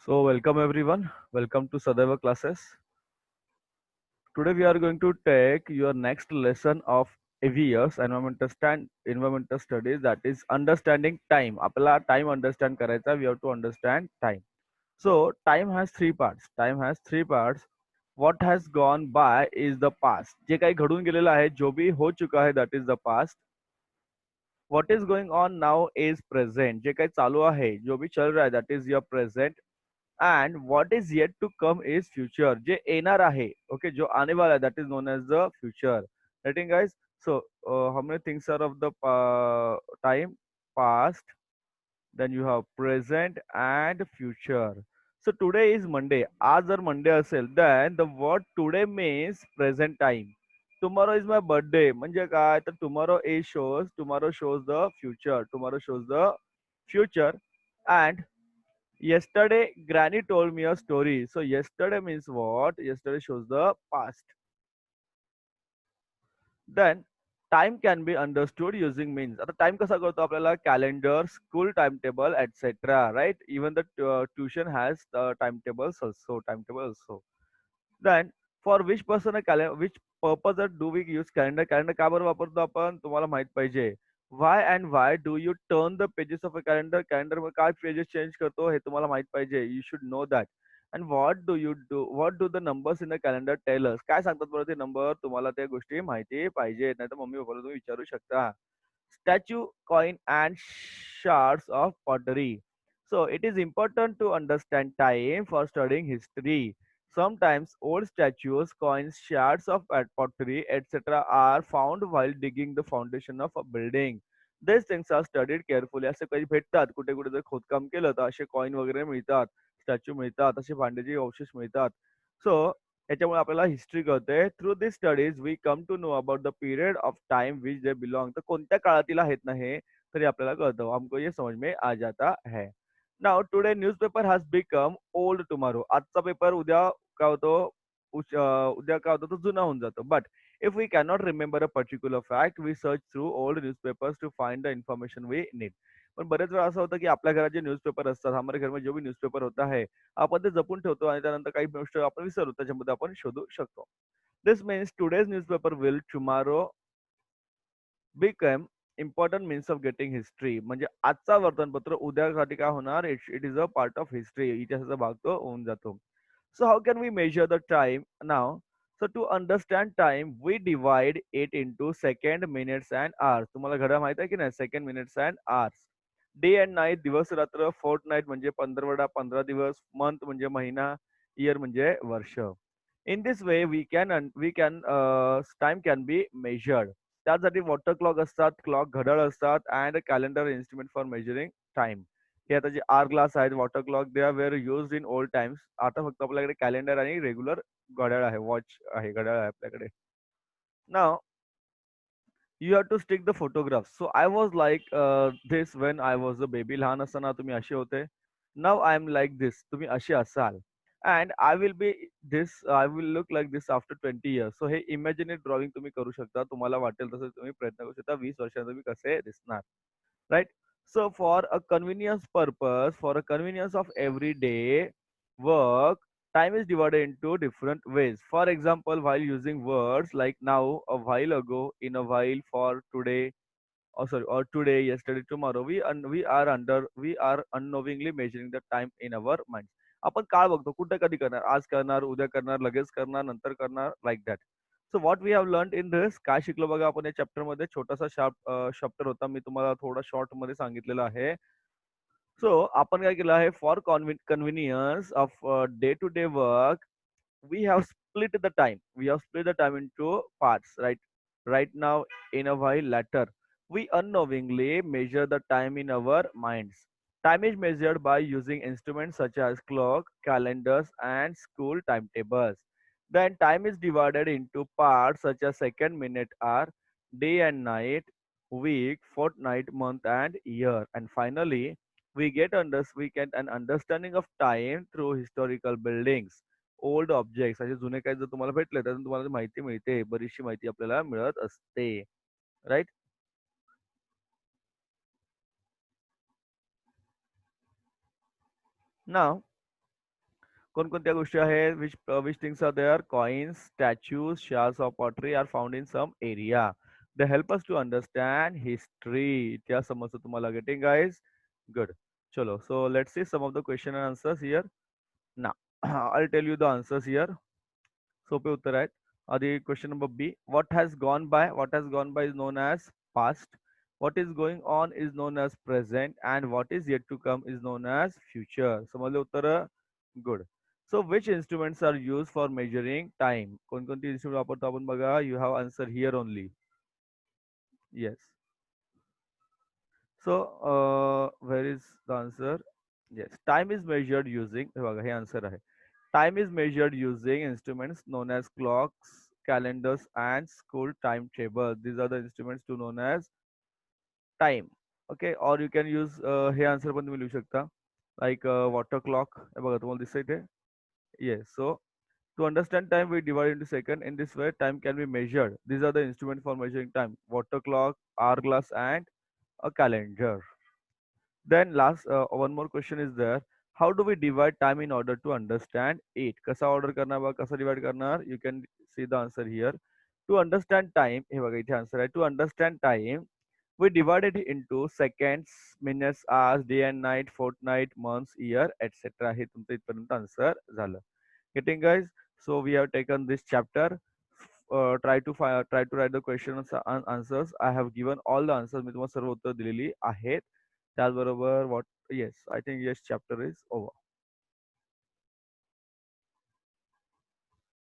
So, welcome everyone. Welcome to Sadaiva classes. Today we are going to take your next lesson of EVS environmental studies, that is understanding time. आपला time understand करायचा. We have to understand time. So time has three parts. Time has three parts. What has gone by is the past. जे काही घडून गेलेलं आहे, जो भी हो चुका है, that is the past. What is going on now is present. जे काही चालू आहे, जो भी चल रहा है, that is your present. And what is yet to come is future. जे येणार आहे, okay, जो आने वाला है, that is known as the future. Getting guys? So how many things are of the time? Past, then you have present and future. So today is Monday. आज जर Monday असेल, then the word today means present time. Tomorrow is my birthday. म्हणजे काय? तर tomorrow shows the future. Tomorrow shows the future. And yesterday, Granny told me a story. So yesterday means what? Yesterday shows the past. Then time can be understood using means. आता time कसा कळतो आपल्याला? Calendar, school timetable, etc. Right? Even the tuition has timetables also. Timetable also. Then for which person a calendar, which purpose that do we use calendar? Calendar का बरं वापरतो आपण? तुम्हाला माहित पाहिजे. Why and why do you turn the pages of a calendar? Calendar मध्ये काय pages change करतो हे तुम्हाला माहित पाहिजे. You should know that. And what do you do? What do the numbers in the calendar tell us? काय सांगतात बरं ते नंबर? तुम्हाला त्या गोष्टी माहिती पाहिजे. नाहीतर मम्मी पप्पाला तुम्ही विचारू शकता. Statue, coin, and shards of pottery. So it is important to understand time for studying history. Sometimes old statues, coins, shards of pottery, etc. are found while digging the foundation of a building. These things are studied carefully. असे काही भेटतात कुठे कुठे जर खोदकाम केलं तर असे कॉइन वगैरे मिळतात, स्टॅच्यू मिळतात, असे भांड्याचे अवशेष मिळतात. सो याच्यामुळे आपल्याला हिस्ट्री कळते. Through this studies we come to know about the period of time which they belong. तर कोणत्या काळातील आहेत ना हे तरी आपल्याला कळतं. हमको ये समझ में आ जाता है. Now today newspaper has become old tomorrow. आजचा पेपर उद्या काय होतो, उद्या काय होतो तो जुना होऊन जातो. But if we cannot remember a particular fact we search through old newspapers to find the information we need. पण बरेच वेळा असं होतं की आपल्या घरात जे न्यूजपेपर असतात, हमारे घर में जो भी न्यूजपेपर होता है, आपण ते जपून ठेवतो आणि त्यानंतर काही गोष्ट आपण विसरतो, त्याच्यामध्ये आपण शोधू शकतो. This means today's newspaper will tomorrow become important means of getting history. म्हणजे आजचा वर्तमानपत्र उद्यासाठी काय होणार? It is a part of history. इतिहासाचा भाग तो होऊन जातो. So how can we measure the time now? So to understand time we divide it into second, minutes and hours. तुम्हाला घड्याळ माहित आहे की नाही? Second, minutes and hours. Day and night, दिवस रात्र. फोर्ट नाईट म्हणजे पंधरवडा, 15 दिवस. मंथ म्हणजे महिना. इयर म्हणजे वर्ष. In this way we can time can be measured. त्यासाठी वॉटर क्लॉक असतात, क्लॉक घड्याळ असतात, and calendar instrument for measuring time. हे आता जे आर ग्लास आहेत, water clock, they are were used in old times. आता फक्त आपल्याकडे कॅलेंडर आणि रेग्युलर घड्याळ आहे, वॉच आहे, घड्याळ आहे आपल्याकडे. नाव you have to stick the photographs. So I was like this when I was a baby. लहान असताना तुम्ही असे होते. Now I am like this. तुम्ही असे असाल. And I will be this. I will look like this after 20 years. So hey इमॅजिनेट drawing तुम्ही करू शकता. तुम्हाला वाटेल तसं तुम्ही प्रयत्न करू शकता. 20 वर्षांनी तुम्ही कसे दिसणार. Right? So for a convenience of everyday work, time is divided into different ways. For example, while using words like now, a while ago, in a while, for today, or today, yesterday, tomorrow, we are unknowingly measuring the time in our minds. आपण काळ बघतो, कुठे कधी करणार, आज करणार, उद्या करणार, लगेच करणार, नंतर करणार, like that. So what we have learn in this, काय शिकलो बघा आपण या चॅप्टर मध्ये. छोटासा चॅप्टर होता, मी तुम्हाला थोडा शॉर्ट मध्ये सांगितलेलं आहे. सो आपण काय केलं आहे, for convenience of day to day work we have split the time. We have split the time into parts, right? Right now, in a while, later. We unknowingly measure the time in our minds. Time is measured by using instruments such as clock, calendars, and school timetables. Then time is divided into parts such as second, minute, hour, day and night, week, fortnight, month, and year. And finally, we get an understanding of time through historical buildings, old objects. असे जुने काही जर तुम्हाला भेटले तर तुम्हाला माहिती मिळते, बरीचशी माहिती आपल्याला मिळत असते. राईट? नाव कोणकोणत्या गोष्टी आहेत which things are there? Coins, statues, shards of pottery are found in some area. They help us to understand history. इतिहास समजतो तुम्हाला. Getting guys? Good. चलो. So let's see some of the question and answers here. Now I'll tell you the answers here. सोपे उत्तर आहेत. आधी question number B. What has gone by is known as past. What is going on is known as present, and what is yet to come is known as future. समजले उत्तर? Good. So which instruments are used for measuring time? कोणकोणती instrument वापरतो आपण बघा. You have answer here only. Yes. So where is the answer? Yes. Time is measured using, हे बघा हे answer आहे. Time is measured using instruments known as clocks, calendars, and school timetable. These are the instruments to known as time. Okay, or you can use hey answer पण तुम्ही लिहू शकता. Like water clock. हे बघा तुम्हाला दिसतंय ते. Yes. So to understand time, we divide into second. In this way, time can be measured. These are the instruments for measuring time: water clock, hourglass, and a calendar. Then last, one more question is there. How do we divide time in order to understand it? कसा order करणार बघा, कसा divide करणार? You can see the answer here. To understand time, हे बघा इथे answer आहे. To understand time, we divide it into seconds, minutes, hours, day and night, fortnight, months, year, etc. हे तुमचं इथपर्यंत answer झालं. Getting guys? So we have taken this chapter. Try to write the questions and answers. I have given all the answers. मी तुम्हाला सर्व उत्तर दिलेली आहेत. त्याचबरोबर what, yes, I think yes chapter is over.